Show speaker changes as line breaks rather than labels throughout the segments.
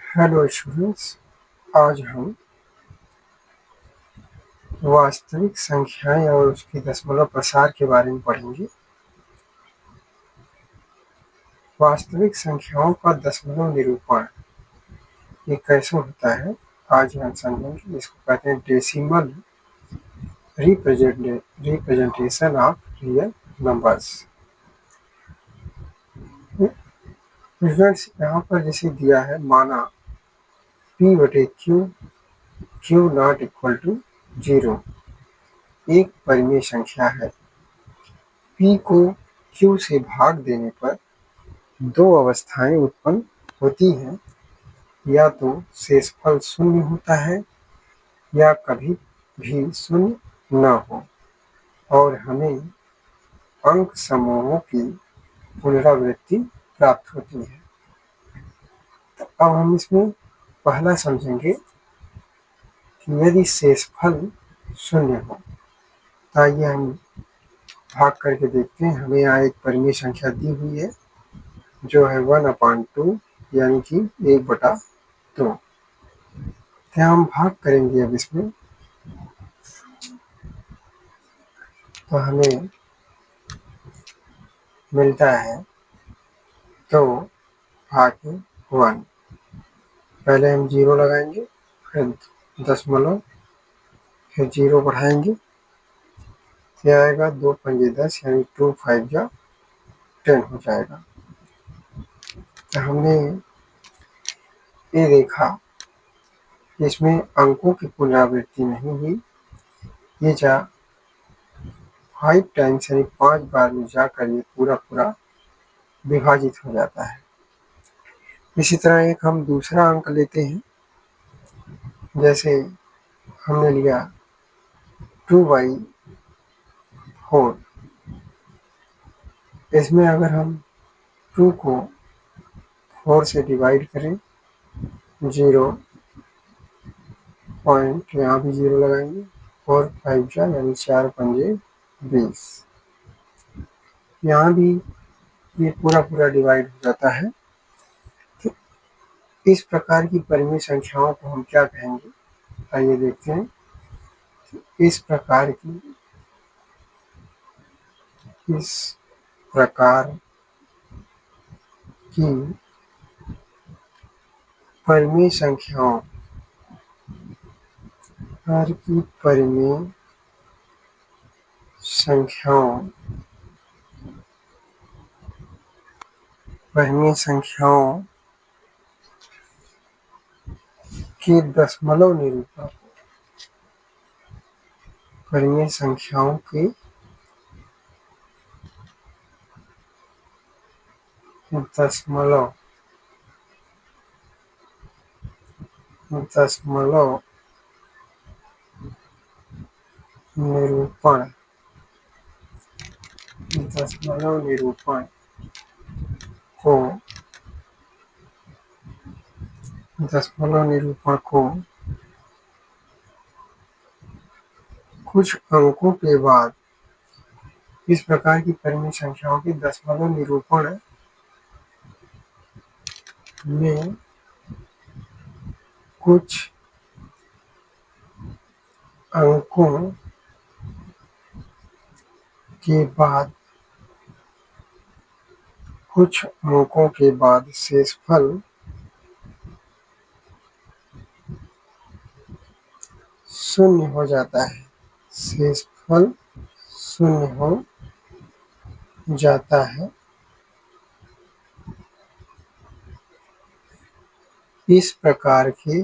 Hello students, आज हम वास्तविक संख्याएं और उसके दशमलव प्रसार के बारे में पढ़ेंगे। वास्तविक संख्याओं का दशमलव निरूपण ये कैसे होता है, आज हम समझेंगे। इसको कहते हैं decimal representation of real numbers. Students, यहाँ पर जैसे दिया है, माना P/Q नॉट इक्वल टू 0 एक परिमेय संख्या है। P को Q से भाग देने पर दो अवस्थाएं उत्पन्न होती हैं, या तो शेषफल शून्य होता है या कभी भी शून्य न हो, और हमें अंक समूहों की पुनरावृत्ति प्राप्त होती है। तो अब हम इसमें पहला समझेंगे कि यदि शेषफल शून्य हो, तो आइए हम भाग करके देखते हैं। हमें यहाँ एक परिमेय संख्या दी हुई है जो है 1/2, यानी कि 1/2। तो हम भाग करेंगे अब इसमें, तो हमें मिलता है 2/1। पहले हम 0 लगाएंगे, फिर दशमलव, फिर 0 बढ़ाएंगे, तो आएगा 2 पंजे 10, यानी 2 5 जा 10 हो जाएगा। तो हमने ये देखा, इसमें अंकों की पुनरावृत्ति नहीं हुई, ये 5 टाइम्स यानी 5 बार में जाकर ये पूरा विभाजित हो जाता है। इसी तरह एक हम दूसरा अंक लेते हैं, जैसे हमने लिया 2/4। इसमें अगर हम 2 को 4 से डिवाइड करें, 0 पॉइंट, यहाँ भी 0 लगाएंगे, 4 5 जा यानी 4 पंजे 20। यहाँ भी ये पूरा डिवाइड हो जाता है। तो इस प्रकार की परिमेय संख्याओं को हम क्या कहेंगे, आइए देखते हैं। इस प्रकार की परिमेय संख्याओं के दशमलव निरूपण परिमेय संख्याओं के दशमलव निरूपण को कुछ अंकों के बाद, इस प्रकार की परिमेय संख्याओं के दशमलव निरूपण में कुछ अंकों के बाद शेषफल शून्य हो जाता है। शेषफल शून्य हो जाता है। इस प्रकार के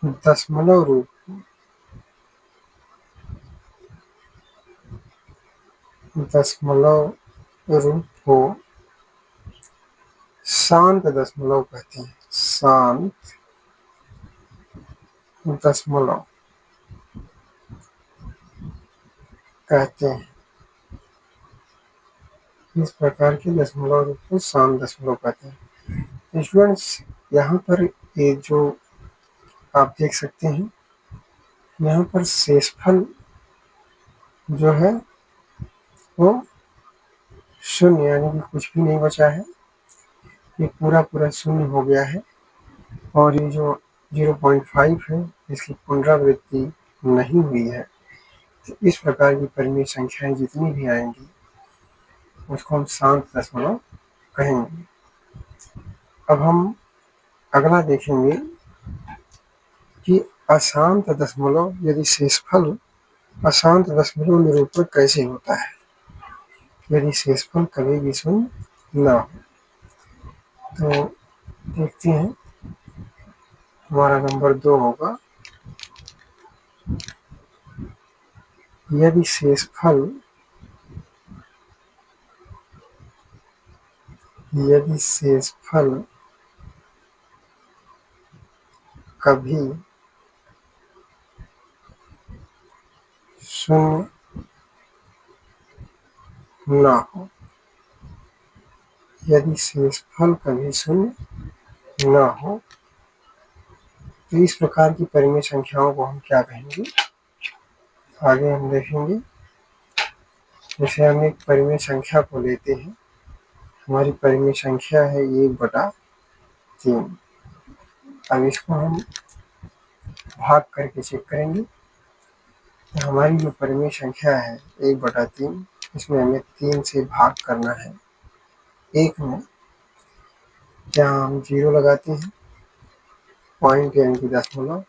दशमलव रूप को शांत दशमलव कहते हैं। शांत दशमलव कहते हैं। इस प्रकार के दशमलव रूप को शांत दशमलव कहते हैं। स्टूडेंट्स, यहाँ पर ये जो आप देख सकते हैं, यहाँ पर शेषफल जो है वो शून्य, यानी कि कुछ भी नहीं बचा है, ये पूरा पूरा शून्य हो गया है। और ये जो 0.5 है इसकी पुनरावृत्ति नहीं हुई है। तो इस प्रकार की परिमेय संख्याएं जितनी भी आएंगी उसको हम शांत दशमलव कहेंगे। अब हम अगला देखेंगे कि अशांत दशमलव यदि शेषफल अशांत दशमलव निरूपण कैसे होता है, यदि शेषफल कभी भी शून्य न हो। तो देखते हैं, हमारा नंबर 2 होगा, यदि शेषफल कभी शून्य न हो, यदि शेषफल कभी शून्य न हो, तो इस प्रकार की परिमेय संख्याओं को हम क्या कहेंगे, आगे हम देखेंगे। जैसे हम एक परिमेय संख्या को लेते हैं, हमारी परिमेय संख्या है 1/3। अब इसको हम भाग करके चेक करेंगे। तो हमारी जो परिमेय संख्या है 1/3, इसमें हमें 3 से भाग करना है। एक में जहाँ हम 0 लगाते हैं, पॉइंट यानी कि दशमलव,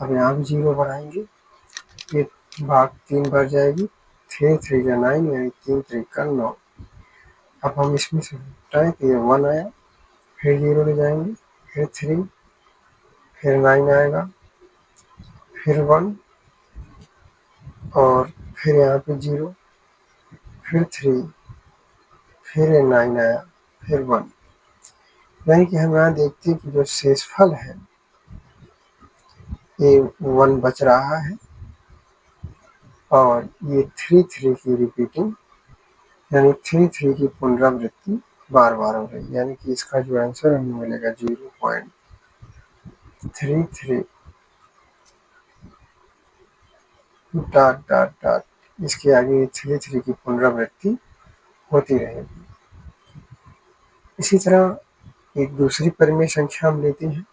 अब यहाँ भी 0 बढ़ाएंगे, ये भाग 3 बार जाएगी, 3 3 जा 9, यानी 3 3 का 9। अब हम इसमें से हटाएं तो ये 1 आया, फिर 0 ले जाएंगे, फिर 3, फिर 9 आएगा, फिर 1, और फिर यहाँ पे 0, फिर 3, फिर 9 आया, फिर 1। यानी कि हम यहाँ देखते हैं कि जो शेषफल है ये 1 बच रहा है, और ये 3 3 की रिपीटिंग, यानी 3 3 की पुनरावृत्ति बार बार हो रही है। यानी कि इसका जो आंसर हमें मिलेगा 0.33 डॉट डॉट डॉट, इसके आगे 3 3 की पुनरावृत्ति होती रहेगी। इसी तरह एक दूसरी परिमेय संख्या हम लेते हैं,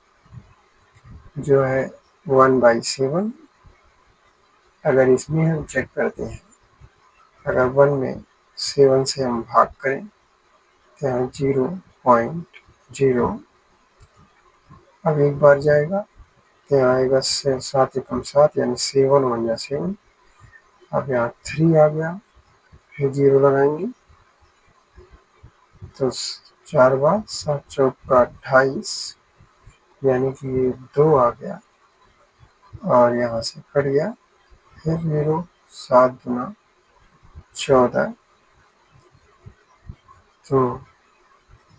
जो है 1/7। अगर इसमें हम चेक करते हैं, अगर 1 में 7 से हम भाग करें तो यहाँ 0.0, अब एक बार जाएगा तो यहाँ आएगा 7 एकम 7, यानी 7 1 या 7। अब यहाँ 3 आ गया, फिर 0 लगाएंगे तो 4 बार 7 चौका 28, यानी कि ये 2 आ गया, और यहाँ से कट गया, फिर 0, 7 दूना 14, तो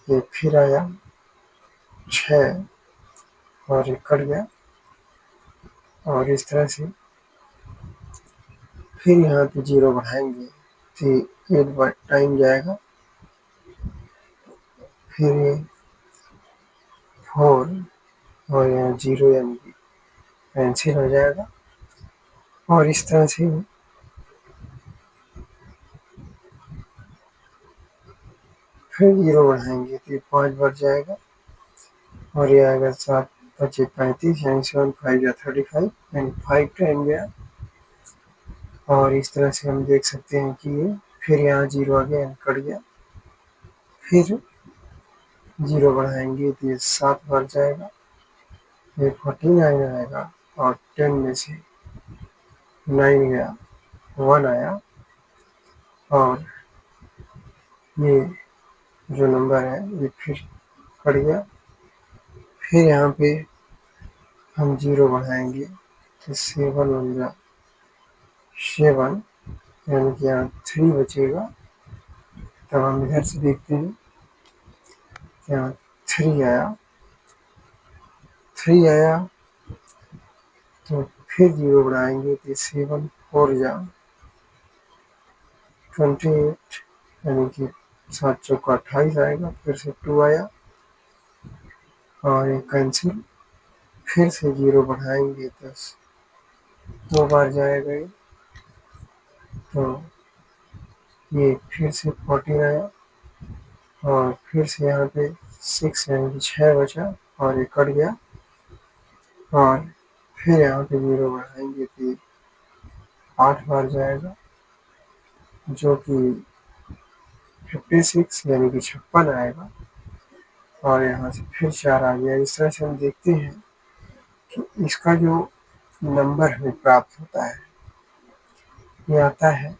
ये फिर आया 6, और ये कट गया, और इस तरह से फिर यहाँ पे 0 बढ़ाएंगे तो 8 बार टाइम जाएगा, फिर ये 4, और यहाँ 0 यानी कि कैंसिल हो जाएगा, और इस तरह से फिर 0 बढ़ाएंगे तो ये 5 बार जाएगा, और ये आएगा 7 5 35, यानी 7 5 या 35, यानी 5 टाइम गया, और इस तरह से हम देख सकते हैं कि ये फिर यहाँ 0 आ गया, यानी कट गया, फिर 0 बढ़ाएंगे तो ये 7 बार जाएगा, ये 49 आएगा, और 10 में से 9 गया, 1 आया, और ये जो नंबर है ये फिर कट गया, फिर यहाँ पे हम 0 बढ़ाएंगे तो 7 1 जा 7, यानी कि यहाँ 3 बचेगा। तब हम इधर से देखते हैं, यहाँ 3 आया, 3 आया, तो फिर 0 बढ़ाएंगे तो 7 4 जा 28, यानी कि 7 चौका 28 आएगा, फिर से 2 आया, और ये कैंसिल, फिर से 0 बढ़ाएंगे तो 2 बार जाएगा ये, तो ये फिर से 14 आया और फिर से यहाँ पे 6 यानी कि 6 बचा और ये कट गया और फिर यहाँ पे 0 बढ़ाएंगे तो 8 बार जाएगा जो कि 56 यानी कि 56 आएगा और यहाँ से फिर 4 आ गया। इस तरह से हम देखते हैं कि इसका जो नंबर हमें प्राप्त होता है ये आता है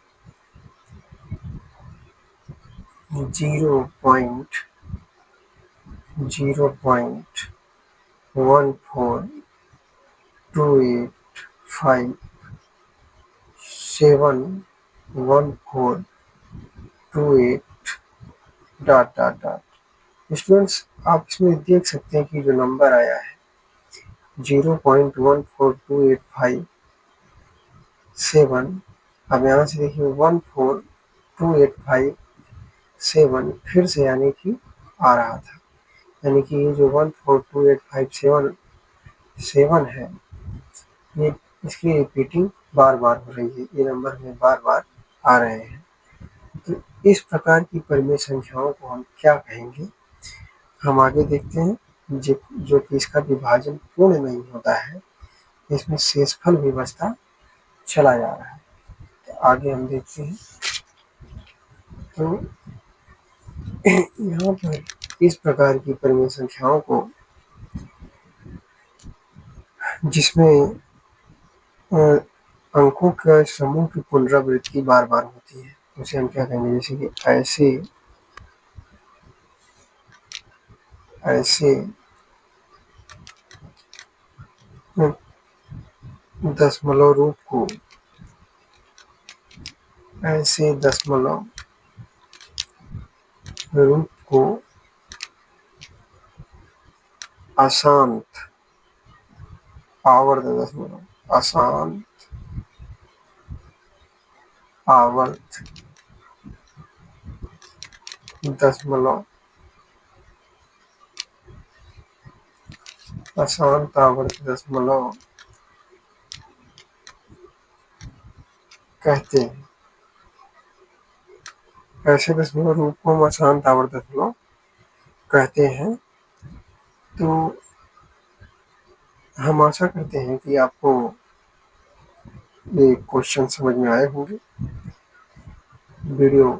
0.01428 डॉट डॉट डॉट। स्टूडेंट्स आप इसमें देख सकते हैं कि जो नंबर आया है 0.14285 अब यहाँ से देखिए 14285 फिर से यानी कि आ रहा था, यानी कि ये जो 1428577 है ये इसकी रिपीटिंग बार बार हो रही है, ये नंबर में बार बार आ रहे हैं। तो इस प्रकार की परिमेय संख्याओं को हम क्या कहेंगे, हम आगे देखते हैं। जो कि इसका विभाजन पूर्ण नहीं होता है, इसमें शेषफल भी बचता चला जा रहा है। तो आगे हम देखते हैं। तो यहाँ पर इस प्रकार की परिमेय संख्याओं को जिसमें अंकों के समूह की पुनरावृत्ति बार बार होती है उसे हम क्या कहेंगे, जैसे कि ऐसे दशमलव रूप को ऐसे दशमलव रूप को अशांत आवर्त दशमलव अशांत आवर्त दशमलव कहते हैं। ऐसे दशमलव रूप को हम अशांत आवर्त दशमलव कहते हैं। तो हम आशा करते हैं कि आपको ये क्वेश्चन समझ में आए होंगे। वीडियो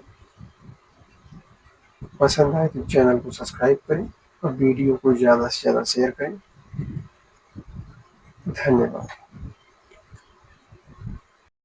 पसंद आए तो चैनल को सब्सक्राइब करें और वीडियो को ज़्यादा से ज़्यादा शेयर करें। धन्यवाद।